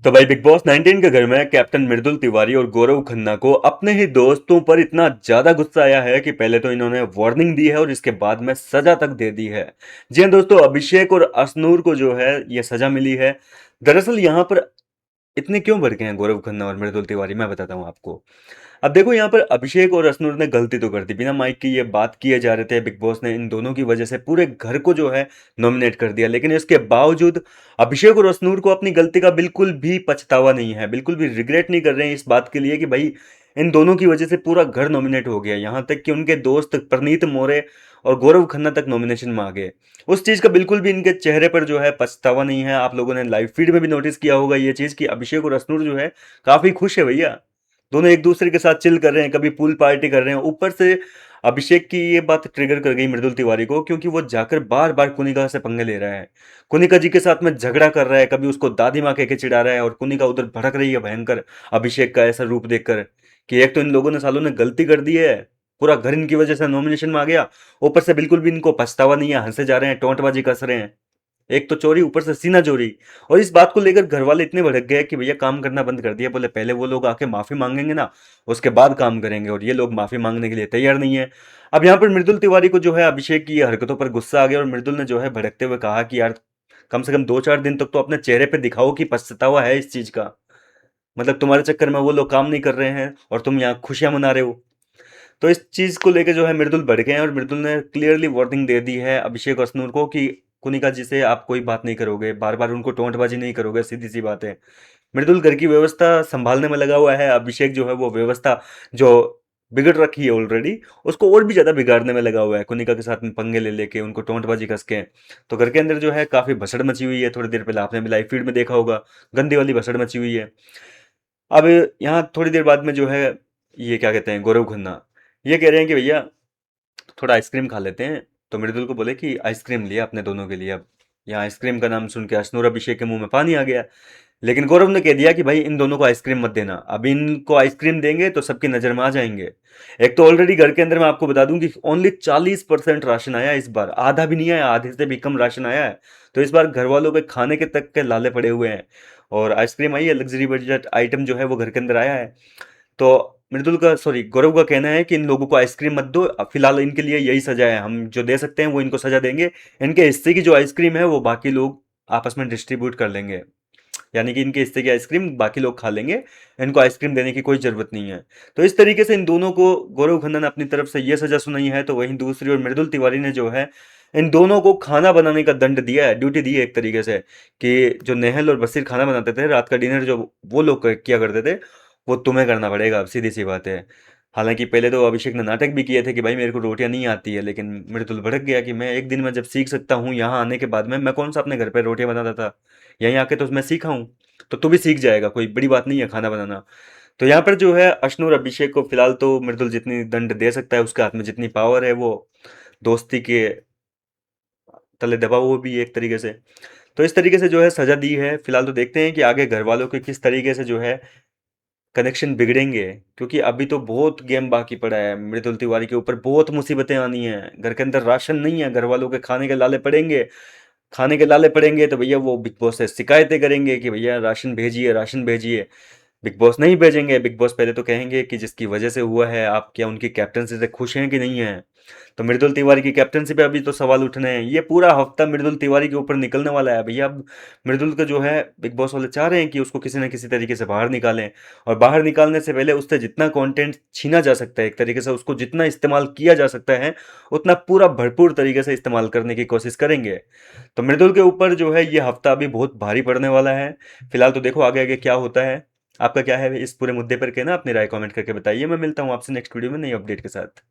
तो भाई big boss 19 के घर में कैप्टन मृदुल तिवारी और गौरव खन्ना को अपने ही दोस्तों पर इतना ज्यादा गुस्सा आया है कि पहले तो इन्होंने वार्निंग दी है और इसके बाद में सजा तक दे दी है। जी हाँ दोस्तों, अभिषेक और अश्नूर को जो है ये सजा मिली है। दरअसल यहाँ पर इतने क्यों भड़के हैं गौरव खन्ना और मृदुल तिवारी, मैं बताता हूँ आपको। अब देखो, यहाँ पर अभिषेक और अश्नूर ने गलती तो कर दी, बिना माइक की ये बात किए जा रहे थे। बिग बॉस ने इन दोनों की वजह से पूरे घर को जो है नॉमिनेट कर दिया, लेकिन इसके बावजूद अभिषेक और अश्नूर को अपनी गलती का बिल्कुल भी पछतावा नहीं है, बिल्कुल भी रिग्रेट नहीं कर रहे हैं इस बात के लिए कि भाई इन दोनों की वजह से पूरा घर नॉमिनेट हो गया। यहाँ तक कि उनके दोस्त प्रनीत मोरे और गौरव खन्ना तक नॉमिनेशन में आ गए। उस चीज का बिल्कुल भी इनके चेहरे पर जो है पछतावा नहीं है। आप लोगों ने लाइव फीड में भी नोटिस किया होगा ये चीज कि अभिषेक और अश्नूर जो है काफी खुश है भैया। दोनों एक दूसरे के साथ चिल कर रहे हैं, कभी पूल पार्टी कर रहे हैं। ऊपर से अभिषेक की ये बात ट्रिगर कर गई मृदुल तिवारी को, क्योंकि वो जाकर बार बार कुनिका से पंगे ले रहा है, कुनिका जी के साथ में झगड़ा कर रहा है, कभी उसको दादी माँ कह के चिढ़ा रहा है और कुनिका उधर भड़क रही है भयंकर अभिषेक का ऐसा रूप देखकर कि एक तो इन लोगों ने सालों ने गलती कर दी है, पूरा घर इनकी वजह से नॉमिनेशन में आ गया, ऊपर से बिल्कुल भी इनको पछतावा नहीं है, हंसे जा रहे हैं, टोंटबाजी कस रहे हैं। एक तो चोरी, ऊपर से सीना चोरी। और इस बात को लेकर घर वाले इतने भड़क गए कि भैया काम करना बंद कर दिया। बोले पहले वो लोग आके माफी मांगेंगे ना, उसके बाद काम करेंगे, और ये लोग माफी मांगने के लिए तैयार नहीं है। अब यहाँ पर मृदुल तिवारी को जो है अभिषेक की हरकतों पर गुस्सा आ गया और मृदुल ने जो है भड़कते हुए कहा कि यार कम से कम 2-4 दिन तक तो अपने चेहरे पे दिखाओ कि पछतावा है इस चीज का। मतलब तुम्हारे चक्कर में वो लोग काम नहीं कर रहे हैं और तुम यहाँ खुशियां मना रहे हो। तो इस चीज को लेकर जो है मृदुल भड़के हैं और मृदुल ने क्लियरली वार्निंग दे दी है अभिषेक और स्नूर को कि कुनिका जी से आप कोई बात नहीं करोगे, बार बार उनको टोंटबाजी नहीं करोगे, सीधी सी बात है। मृदुल घर की व्यवस्था संभालने में लगा हुआ है, अभिषेक जो है वो व्यवस्था जो बिगड़ रखी है ऑलरेडी, उसको और भी ज्यादा बिगाड़ने में लगा हुआ है, कुनिका के साथ में पंगे ले लेके उनको टोंटबाजी कस के। तो घर के अंदर जो है काफी भसड़ मची हुई है। थोड़ी देर पहले आपने भी लाइव फीड में देखा होगा, गंदी वाली भसड़ मची हुई है। अब यहाँ थोड़ी देर बाद में जो है ये क्या कहते हैं गौरव खन्ना ये कह रहे हैं कि भैया थोड़ा आइसक्रीम खा लेते हैं। तो मृदुल को बोले कि आइसक्रीम लिया अपने दोनों के लिए। अब यहाँ आइसक्रीम का नाम सुन के अश्नूर अभिषेक के मुंह में पानी आ गया। लेकिन गौरव ने कह दिया कि भाई इन दोनों को आइसक्रीम मत देना, अब इनको आइसक्रीम देंगे तो सबकी नजर में आ जाएंगे। एक तो ऑलरेडी घर के अंदर मैं आपको बता दूं कि ओनली 40% राशन आया इस बार, आधा भी नहीं आया, आधे से भी कम राशन आया है। तो इस बार घर वालों के खाने के तक के लाले पड़े हुए हैं। और आइसक्रीम आई है, लग्जरी बजट आइटम जो है वो घर के अंदर आया है। तो मृदुल का सॉरी गौरव का कहना है कि इन लोगों को आइसक्रीम मत दो, फिलहाल इनके लिए यही सजा है, हम जो दे सकते हैं वो इनको सजा देंगे। इनके हिस्से की जो आइसक्रीम है वो बाकी लोग आपस में डिस्ट्रीब्यूट कर लेंगे, यानी कि इनके हिस्से की आइसक्रीम बाकी लोग खा लेंगे, इनको आइसक्रीम देने की कोई जरूरत नहीं है। तो इस तरीके से इन दोनों को गौरव खन्ना ने अपनी तरफ से ये सजा सुनाई है। तो वहीं दूसरी ओर मृदुल तिवारी ने जो है इन दोनों को खाना बनाने का दंड दिया है, ड्यूटी दी है एक तरीके से, कि जो नेहल और बसीर खाना बनाते थे रात का डिनर जो वो लोग किया करते थे, वो तुम्हें करना पड़ेगा। अब सीधी सी बात है। हालांकि पहले तो अभिषेक ने नाटक भी किए थे कि भाई मेरे को रोटियां नहीं आती है, लेकिन मृदुल भड़क गया कि मैं एक दिन में जब सीख सकता हूँ यहाँ आने के बाद में, मैं कौन सा अपने घर पे रोटियां बनाता था, यहीं आके तो मैं सीखा हूँ, तो तू भी सीख जाएगा, कोई बड़ी बात नहीं है खाना बनाना। तो यहाँ पर जो है अश्नूर अभिषेक को फिलहाल तो मृदुल जितनी दंड दे सकता है, उसके हाथ में जितनी पावर है, वो दोस्ती के तले दबा हुआ भी है एक तरीके से। तो इस तरीके से जो है सजा दी है। फिलहाल तो देखते हैं कि आगे घर वालों के किस तरीके से जो है कनेक्शन बिगड़ेंगे, क्योंकि अभी तो बहुत गेम बाकी पड़ा है। मृदुल तिवारी के ऊपर बहुत मुसीबतें आनी है, घर के अंदर राशन नहीं है, घर वालों के खाने के लाले पड़ेंगे। खाने के लाले पड़ेंगे तो भैया वो बिग बॉस से शिकायतें करेंगे कि भैया राशन भेजिए, राशन भेजिए। बिग बॉस नहीं भेजेंगे, बिग बॉस पहले तो कहेंगे कि जिसकी वजह से हुआ है, आप क्या उनकी कैप्टनसी से खुश हैं कि नहीं हैं। तो मृदुल तिवारी की कैप्टनसी पे अभी तो सवाल उठने हैं। ये पूरा हफ्ता मृदुल तिवारी के ऊपर निकलने वाला है भैया। अब मृदुल का जो है बिग बॉस वाले चाह रहे हैं कि उसको किसी न किसी तरीके से बाहर निकालें, और बाहर निकालने से पहले उससे जितना कंटेंट छीना जा सकता है, एक तरीके से उसको जितना इस्तेमाल किया जा सकता है, उतना पूरा भरपूर तरीके से इस्तेमाल करने की कोशिश करेंगे। तो मृदुल के ऊपर जो है ये हफ्ता अभी बहुत भारी पड़ने वाला है। फिलहाल तो देखो आगे आगे क्या होता है। आपका क्या है इस पूरे मुद्दे पर कहना, अपनी राय कमेंट करके बताइए। मैं मिलता हूँ आपसे नेक्स्ट वीडियो में नई अपडेट के साथ।